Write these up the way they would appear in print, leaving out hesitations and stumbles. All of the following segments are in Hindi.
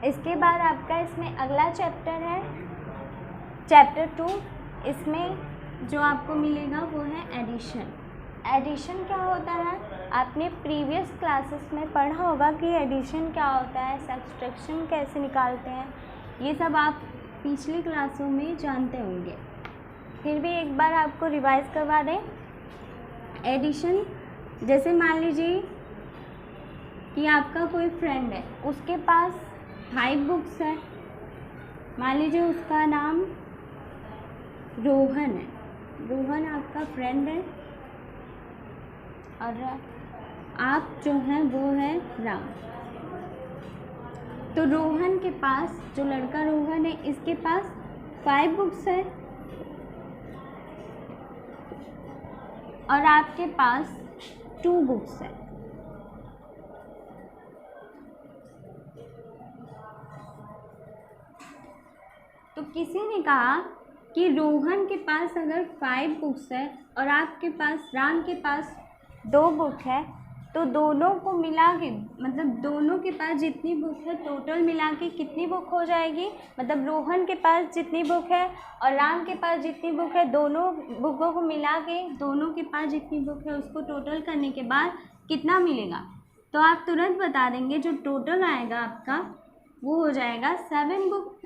इसके बाद आपका इसमें अगला चैप्टर है चैप्टर 2। इसमें जो आपको मिलेगा वो है एडिशन। एडिशन क्या होता है, आपने प्रीवियस क्लासेस में पढ़ा होगा कि एडिशन क्या होता है, सब्ट्रैक्शन कैसे निकालते हैं, ये सब आप पिछली क्लासों में जानते होंगे। फिर भी एक बार आपको रिवाइज करवा दें। एडिशन, जैसे मान लीजिए कि आपका कोई फ्रेंड है, उसके पास 5 बुक्स है। मान लीजिए उसका नाम रोहन है, रोहन आपका फ्रेंड है और आप जो हैं वो है राम। तो रोहन के पास, जो लड़का रोहन है, इसके पास 5 बुक्स है और आपके पास 2 बुक्स है। तो किसी ने कहा कि रोहन के पास अगर 5 बुक्स है और आपके पास, राम के पास 2 बुक है, तो दोनों को मिला के, मतलब दोनों के पास जितनी बुक है टोटल मिला के कितनी बुक हो जाएगी, मतलब रोहन के पास जितनी बुक है और राम के पास जितनी बुक है, दोनों बुकों को मिला के दोनों के पास जितनी बुक है उसको टोटल करने के बाद कितना मिलेगा। तो आप तुरंत बता देंगे, जो टोटल आएगा आपका वो हो जाएगा 7 बुक।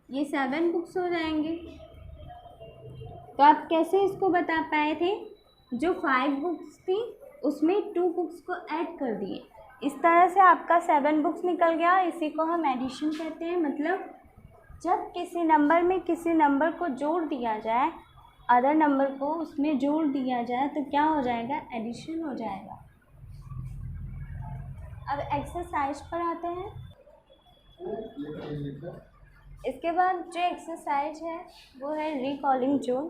ये 7 बुक्स हो जाएंगे। तो आप कैसे इसको बता पाए थे, जो 5 बुक्स थी उसमें 2 बुक्स को ऐड कर दिए, इस तरह से आपका 7 बुक्स निकल गया। इसी को हम एडिशन कहते हैं। मतलब जब किसी नंबर में किसी नंबर को जोड़ दिया जाए, अदर नंबर को उसमें जोड़ दिया जाए, तो क्या हो जाएगा, एडिशन हो जाएगा। अब एक्सरसाइज पर आते हैं। इसके बाद जो एक्सरसाइज है वो है रिकॉलिंग जोन।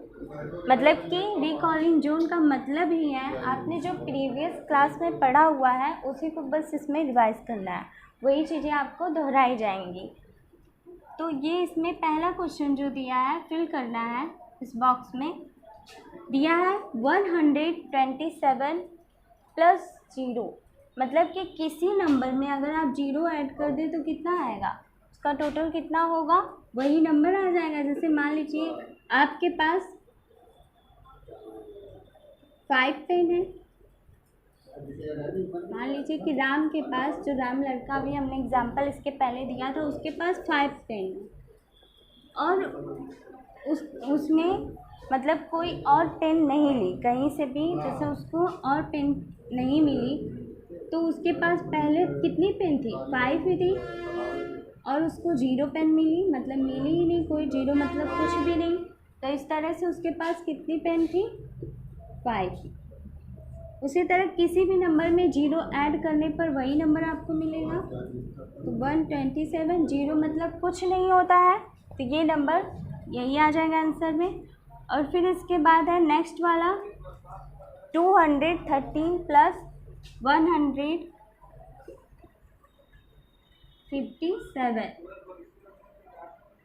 मतलब कि रिकॉलिंग जोन का मतलब ही है आपने जो प्रीवियस क्लास में पढ़ा हुआ है उसी को बस इसमें रिवाइज करना है, वही चीज़ें आपको दोहराई जाएंगी। तो ये इसमें पहला क्वेश्चन जो दिया है फिल करना है। इस बॉक्स में दिया है 127 + 0। मतलब कि किसी नंबर में अगर आप 0 ऐड कर दें तो कितना आएगा, का टोटल कितना होगा, वही नंबर आ जाएगा। जैसे मान लीजिए आपके पास 5 पेन है। मान लीजिए कि राम के पास, जो राम लड़का, भी हमने एग्जांपल इसके पहले दिया था, उसके पास 5 पेन है और उसने मतलब कोई और पेन नहीं ली कहीं से भी, जैसे उसको और पेन नहीं मिली, तो उसके पास पहले कितनी पेन थी, 5 ही थी, और उसको 0 पेन मिली, मतलब मिली ही नहीं कोई, 0 मतलब कुछ भी नहीं। तो इस तरह से उसके पास कितनी पेन थी, 5। उसी तरह किसी भी नंबर में 0 ऐड करने पर वही नंबर आपको मिलेगा। तो 127, 0 मतलब कुछ नहीं होता है, तो ये नंबर यही आ जाएगा आंसर में। और फिर इसके बाद है नेक्स्ट वाला 213 + 157,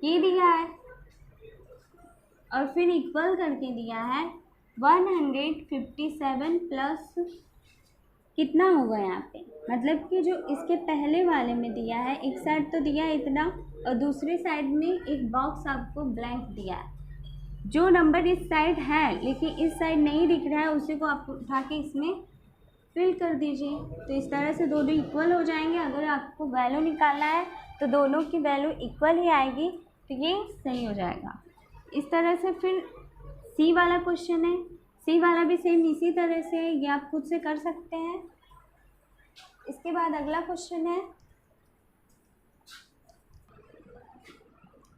ये दिया है। और फिर इक्वल करके दिया है 157 प्लस कितना होगा यहाँ पे, मतलब कि जो इसके पहले वाले में दिया है, एक साइड तो दिया है इतना और दूसरी साइड में एक बॉक्स आपको ब्लैंक दिया है। जो नंबर इस साइड है लेकिन इस साइड नहीं दिख रहा है, उसी को आप उठा के इसमें फिल कर दीजिए। तो इस तरह से दोनों इक्वल हो जाएंगे। अगर आपको वैल्यू निकालना है तो दोनों की वैल्यू इक्वल ही आएगी, तो ये सही हो जाएगा। इस तरह से फिर सी वाला क्वेश्चन है, सी वाला भी सेम इसी तरह से, ये आप खुद से कर सकते हैं। इसके बाद अगला क्वेश्चन है,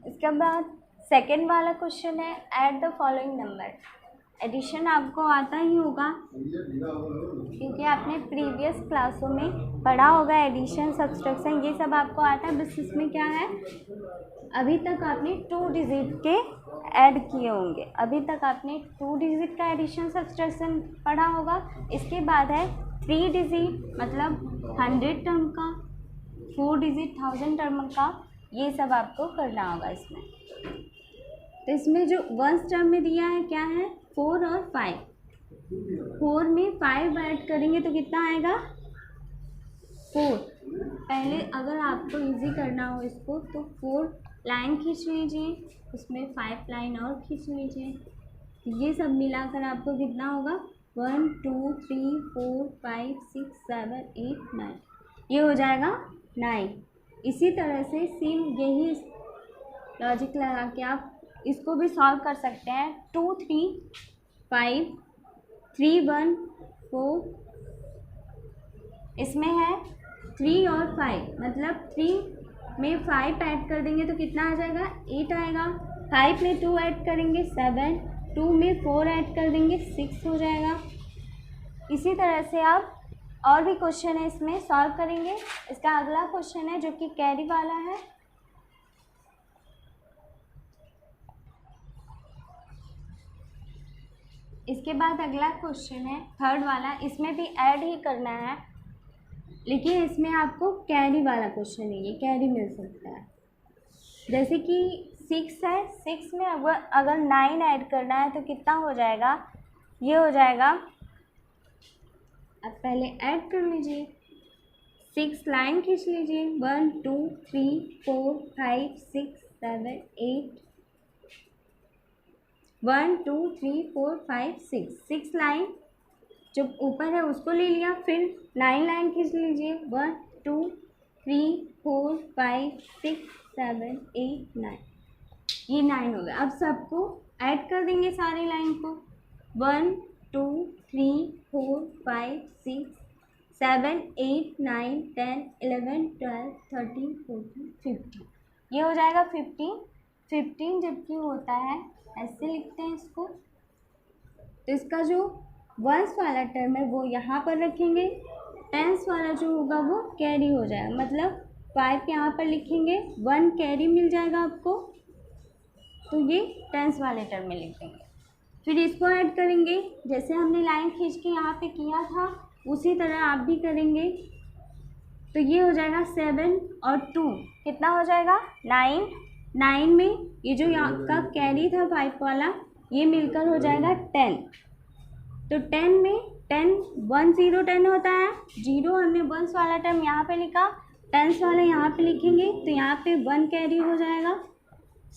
इसके बाद सेकंड वाला क्वेश्चन है, add the following number. Addition आपको आता ही होगा क्योंकि आपने प्रीवियस क्लासों में पढ़ा होगा, एडिशन, सब्सट्रैक्शन, ये सब आपको आता है। बस इसमें क्या है, अभी तक आपने 2 डिजिट के ऐड किए होंगे, अभी तक आपने 2 डिजिट का एडिशन सब्सट्रैक्शन पढ़ा होगा। इसके बाद है 3 डिजिट, मतलब 100 टर्म का, 4 डिजिट 1000 टर्म का, ये सब आपको करना होगा इसमें। तो इसमें जो 1 टर्म में दिया है क्या है, 4 और 5। 4 में 5 ऐड करेंगे तो कितना आएगा, 4। पहले अगर आपको इजी करना हो इसको तो 4 लाइन खींच लीजिए, उसमें 5 लाइन और खींच लीजिए। ये सब मिलाकर आपको कितना होगा 1 2 3 4 5 6 7 8 9, ये हो जाएगा 9। इसी तरह से सेम यही लॉजिक लगा के आप इसको भी सॉल्व कर सकते हैं। 2 3 5 3 1 4, इसमें है 3 और 5, मतलब 3 में 5 ऐड कर देंगे तो कितना आ जाएगा 8 आएगा। 5 में 2 ऐड करेंगे 7, 2 में 4 ऐड कर देंगे 6 हो जाएगा। इसी तरह से आप और भी क्वेश्चन है इसमें सॉल्व करेंगे। इसका अगला क्वेश्चन है जो कि कैरी वाला है। इसके बाद अगला क्वेश्चन है थर्ड वाला, इसमें भी ऐड ही करना है, लेकिन इसमें आपको कैरी वाला क्वेश्चन है, ये कैरी मिल सकता है। जैसे कि 6 है, 6 में अगर 9 ऐड करना है तो कितना हो जाएगा, ये हो जाएगा, अब पहले ऐड कर लीजिए, 6 लाइन खींच लीजिए, 1 2 3 4 5 6 7 8, 1 2 3 4 5 6 लाइन जो ऊपर है उसको ले लिया। फिर 9 लाइन खींच लीजिए, 1 2 3 4 5 6 7 8 9, ये 9 हो गया। अब सबको ऐड कर देंगे सारी लाइन को, 1 2 3 4 5 6 7 8 9 10 11 12 13 14 15, ये हो जाएगा 15 जबकि होता है ऐसे लिखते हैं इसको। तो इसका जो वंस वाला टर्म है वो यहाँ पर रखेंगे, टेंस वाला जो होगा वो कैरी हो जाएगा, मतलब 5 यहाँ पर लिखेंगे, 1 कैरी मिल जाएगा आपको, तो ये टेंस वाले टर्म में लिख देंगे। फिर इसको ऐड करेंगे, जैसे हमने लाइन खींच के यहाँ पे किया था उसी तरह आप भी करेंगे। तो ये हो जाएगा 7 और 2 कितना हो जाएगा 9, 9 में ये जो यहाँ का कैरी था 5 वाला ये मिलकर हो जाएगा 10। तो 10 में 10 1 0 10 होता है, 0 हमने वंस वाला टर्म यहाँ पे लिखा, टेंस वाला यहाँ पे लिखेंगे तो यहाँ पे 1 कैरी हो जाएगा,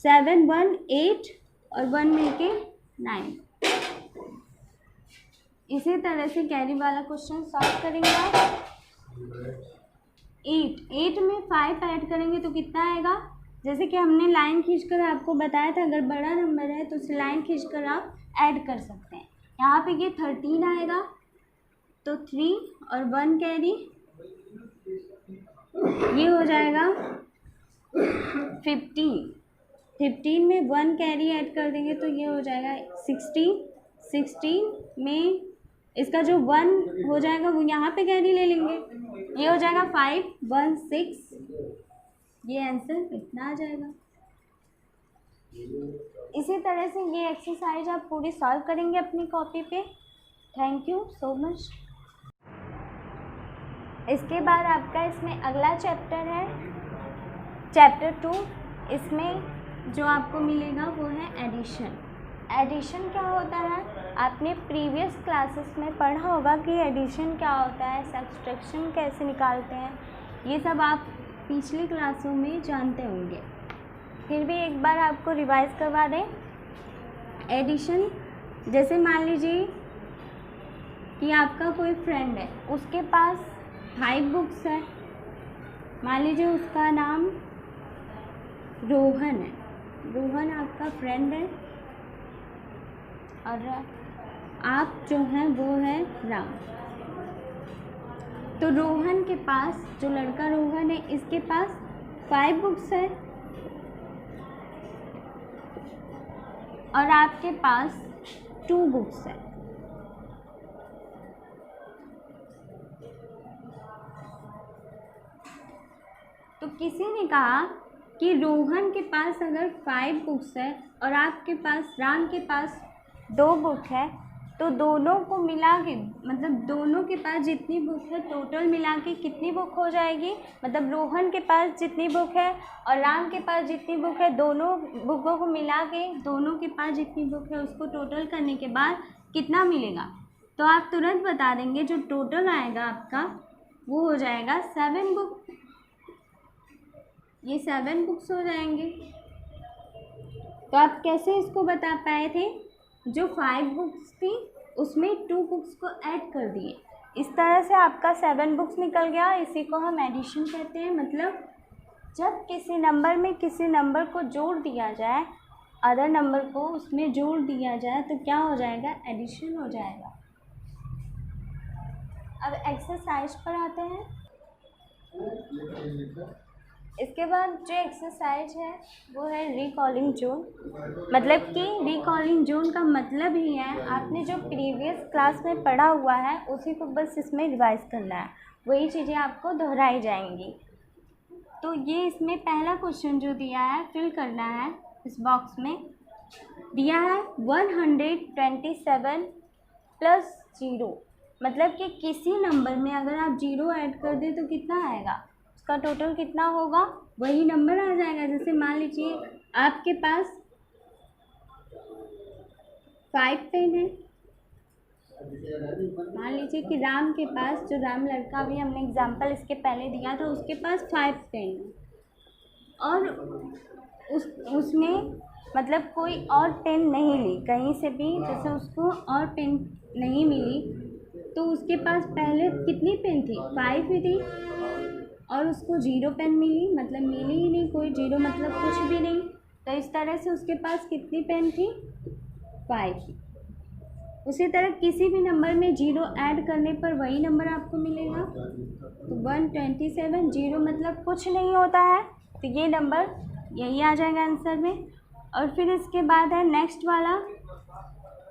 7 1 8 और 1 मिलके 9। इसी तरह से कैरी वाला क्वेश्चन सॉल्व करेंगे आप। 8 में 5 ऐड करेंगे तो कितना आएगा, जैसे कि हमने लाइन खींचकर आपको बताया था, अगर बड़ा नंबर है तो उसे लाइन खींचकर आप ऐड कर सकते हैं। यहाँ पे ये 13 आएगा, तो 3 और 1 कैरी, ये हो जाएगा 15 में 1 कैरी ऐड कर देंगे तो ये हो जाएगा 16 में इसका जो 1 हो जाएगा वो यहाँ पे कैरी ले लेंगे, ये हो जाएगा 5 1 6, ये आंसर इतना आ जाएगा। इसी तरह से ये एक्सरसाइज आप पूरी सॉल्व करेंगे अपनी कॉपी पे। Thank you so much. इसके बाद आपका इसमें अगला चैप्टर है चैप्टर 2। इसमें जो आपको मिलेगा वो है एडिशन। एडिशन क्या होता है, आपने प्रीवियस क्लासेस में पढ़ा होगा कि एडिशन क्या होता है, सब्सट्रैक्शन कैसे निकालते हैं, ये सब आप पिछली क्लासों में जानते होंगे, फिर भी एक बार आपको रिवाइज करवा दें। एडिशन, जैसे मान लीजिए कि आपका कोई फ्रेंड है, उसके पास 5 बुक्स है, मान लीजिए उसका नाम रोहन है, रोहन आपका फ्रेंड है और आप जो हैं वो है राम। तो रोहन के पास, जो लड़का रोहन है इसके पास 5 बुक्स है और आपके पास 2 बुक्स है। तो किसी ने कहा कि रोहन के पास अगर 5 बुक्स है और आपके पास, राम के पास 2 बुक है, तो दोनों को मिला के, मतलब दोनों के पास जितनी बुक है टोटल मिला के कितनी बुक हो जाएगी, मतलब रोहन के पास जितनी बुक है और राम के पास जितनी बुक है, दोनों बुकों को मिला के दोनों के पास जितनी बुक है उसको टोटल करने के बाद कितना मिलेगा। तो आप तुरंत बता देंगे जो टोटल आएगा आपका वो हो जाएगा 7 बुक। ये 7 बुक्स हो जाएंगे। तो आप कैसे इसको बता पाए थे? जो 5 बुक्स थी उसमें 2 बुक्स को ऐड कर दिए, इस तरह से आपका 7 बुक्स निकल गया। इसी को हम एडिशन कहते हैं। मतलब जब किसी नंबर में किसी नंबर को जोड़ दिया जाए, अदर नंबर को उसमें जोड़ दिया जाए, तो क्या हो जाएगा? एडिशन हो जाएगा। अब एक्सरसाइज पर आते हैं। इसके बाद जो एक्सरसाइज है वो है रिकॉलिंग जोन। मतलब कि रिकॉलिंग जोन का मतलब ही है आपने जो प्रीवियस क्लास में पढ़ा हुआ है उसी को बस इसमें रिवाइज करना है, वही चीज़ें आपको दोहराई जाएंगी। तो ये इसमें पहला क्वेश्चन जो दिया है फिल करना है। इस बॉक्स में दिया है 127 प्लस 0। मतलब कि किसी नंबर में अगर आप 0 ऐड कर दें तो कितना आएगा, उसका टोटल कितना होगा, वही नंबर आ जाएगा। जैसे मान लीजिए आपके पास 5 पेन है। मान लीजिए कि राम के पास, जो राम लड़का भी हमने एग्जाम्पल इसके पहले दिया था, उसके पास 5 पेन है और उसने मतलब कोई और पेन नहीं ली कहीं से भी, जैसे उसको और पेन नहीं मिली, तो उसके पास पहले कितनी पेन थी? 5 ही थी। और उसको 0 पेन मिली, मतलब मिली ही नहीं कोई, 0 मतलब कुछ भी नहीं। तो इस तरह से उसके पास कितनी पेन थी? 5। उसी तरह किसी भी नंबर में 0 ऐड करने पर वही नंबर आपको मिलेगा। तो 127, 0 मतलब कुछ नहीं होता है, तो ये नंबर यही आ जाएगा आंसर में। और फिर इसके बाद है नेक्स्ट वाला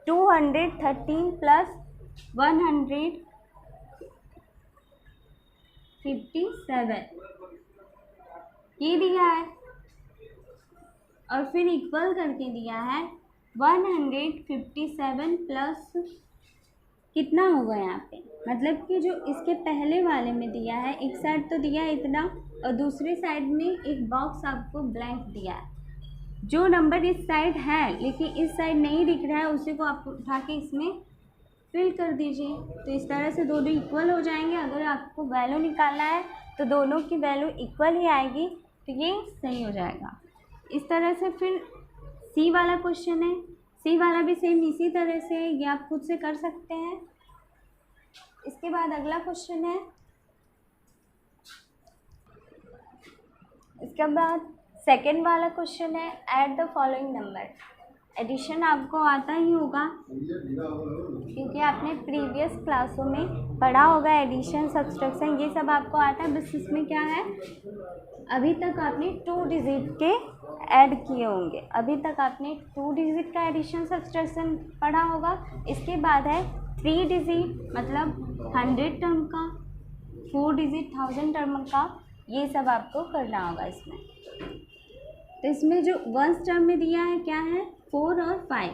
213 प्लस 157, ये दिया है। और फिर इक्वल करके दिया है 157 प्लस कितना होगा यहाँ पे, मतलब कि जो इसके पहले वाले में दिया है, एक साइड तो दिया है इतना और दूसरी साइड में एक बॉक्स आपको ब्लैंक दिया है। जो नंबर इस साइड है लेकिन इस साइड नहीं दिख रहा है, उसी को आप उठा के इसमें फिल कर दीजिए। तो इस तरह से दोनों इक्वल हो जाएंगे। अगर आपको वैल्यू निकालना है तो दोनों की वैल्यू इक्वल ही आएगी, तो ये सही हो जाएगा। इस तरह से फिर सी वाला क्वेश्चन है, सी वाला भी सेम इसी तरह से है, ये आप खुद से कर सकते हैं। इसके बाद अगला क्वेश्चन है, इसके बाद सेकंड वाला क्वेश्चन है add the following number. Addition आपको आता ही होगा क्योंकि आपने प्रीवियस क्लासों में पढ़ा होगा, एडिशन, सब्सट्रैक्शन, ये सब आपको आता है। बस इसमें क्या है, अभी तक आपने 2 डिजिट के ऐड किए होंगे, अभी तक आपने 2 डिजिट का एडिशन सब्सट्रैक्शन पढ़ा होगा। इसके बाद है 3 डिजिट मतलब 100 टर्म का, 4 डिजिट 1000 टर्म का, ये सब आपको करना होगा इसमें। तो इसमें जो 1 टर्म में दिया है क्या है, 4 और 5।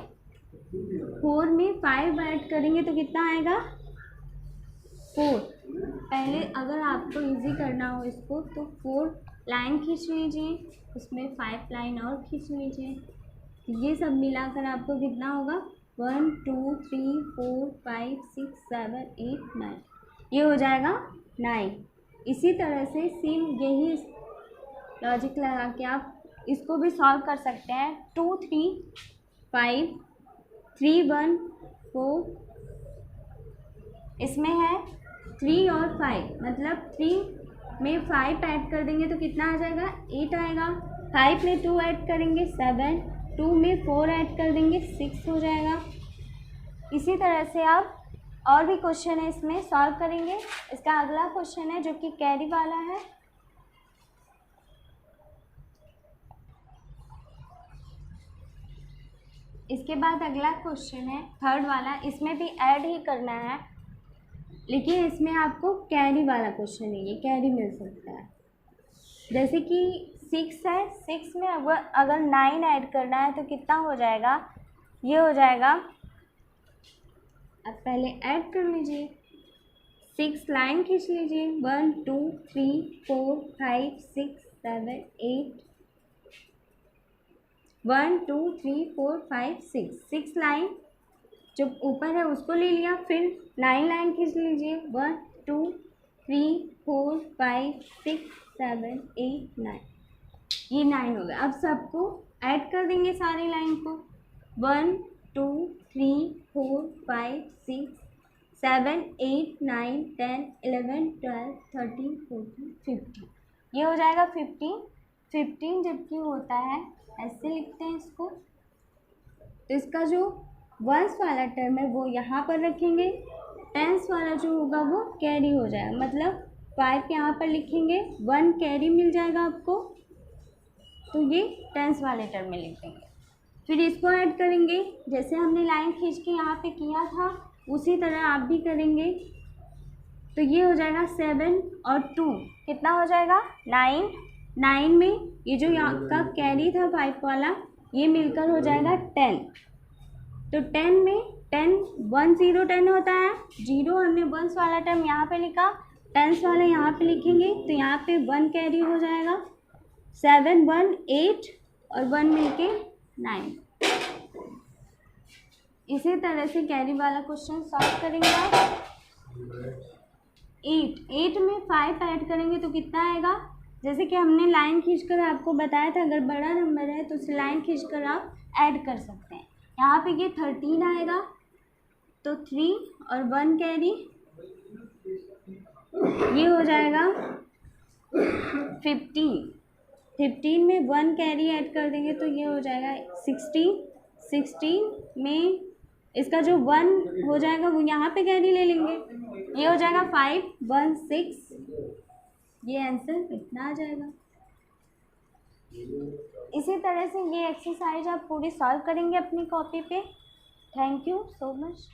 4 में 5 ऐड करेंगे तो कितना आएगा, 4। पहले अगर आपको इजी करना हो इसको तो 4 लाइन खींच लीजिए, उसमें 5 लाइन और खींच लीजिए। ये सब मिलाकर आपको कितना होगा, 1 2 3 4 5 6 7 8 9, ये हो जाएगा 9। इसी तरह से सेम यही लॉजिक लगा के आप इसको भी सॉल्व कर सकते हैं। 2 3 5 3 1 4, इसमें है 3 और 5, मतलब 3 में 5 ऐड कर देंगे तो कितना आ जाएगा, 8 आएगा। 5 में 2 ऐड करेंगे 7, 2 में 4 ऐड कर देंगे 6 हो जाएगा। इसी तरह से आप और भी क्वेश्चन है इसमें सॉल्व करेंगे। इसका अगला क्वेश्चन है जो कि कैरी वाला है। इसके बाद अगला क्वेश्चन है थर्ड वाला, इसमें भी ऐड ही करना है लेकिन इसमें आपको कैरी वाला क्वेश्चन है, ये कैरी मिल सकता है। जैसे कि 6 है, 6 में अगर 9 ऐड करना है तो कितना हो जाएगा, ये हो जाएगा, अब पहले ऐड कर लीजिए, 6 लाइन खींच लीजिए, 1 2 3 4 5 6 7 8, 1 2 3 4 5 6 लाइन जो ऊपर है उसको ले लिया, फिर 9 लाइन खींच लीजिए, 1 2 3 4 5 6 7 8 9। ये 9 हो गया। अब सबको ऐड कर देंगे सारी लाइन को। 1 2 3 4 5 6 7 8 9 10 11 12 13 14 15। ये हो जाएगा 15 जबकि होता है ऐसे लिखते हैं इसको। तो इसका जो वंस वाला टर्म है वो यहाँ पर रखेंगे, टेंस वाला जो होगा वो कैरी हो जाएगा, मतलब 5 यहाँ पर लिखेंगे, 1 कैरी मिल जाएगा आपको, तो ये टेंस वाले टर्म में लिख देंगे। फिर इसको ऐड करेंगे, जैसे हमने लाइन खींच के यहाँ पे किया था उसी तरह आप भी करेंगे। तो ये हो जाएगा 7 और 2 कितना हो जाएगा 9। 9 में ये जो यहाँ का कैरी था 5 वाला ये मिलकर हो जाएगा 10। तो 10 में 10 1 0 10 होता है, 0 हमने वंस वाला टर्म यहाँ पे लिखा, टेंस वाला यहाँ पे लिखेंगे तो यहाँ पे 1 कैरी हो जाएगा। 7 1 8 और 1 मिलके 9। इसी तरह से कैरी वाला क्वेश्चन सॉल्व करेंगे आप। 8 में 5 ऐड करेंगे तो कितना आएगा, जैसे कि हमने लाइन खींचकर आपको बताया था, अगर बड़ा नंबर है तो उसे लाइन खींचकर आप ऐड कर सकते हैं। यहाँ पे ये 13 आएगा, तो 3 और 1 कैरी, ये हो जाएगा 15 में 1 कैरी ऐड कर देंगे तो ये हो जाएगा 16 में इसका जो 1 हो जाएगा वो यहाँ पे कैरी ले लेंगे, ये हो जाएगा 5 1 6। ये आंसर इतना आ जाएगा। इसी तरह से ये एक्सरसाइज आप पूरी सॉल्व करेंगे अपनी कॉपी पे। Thank you so much.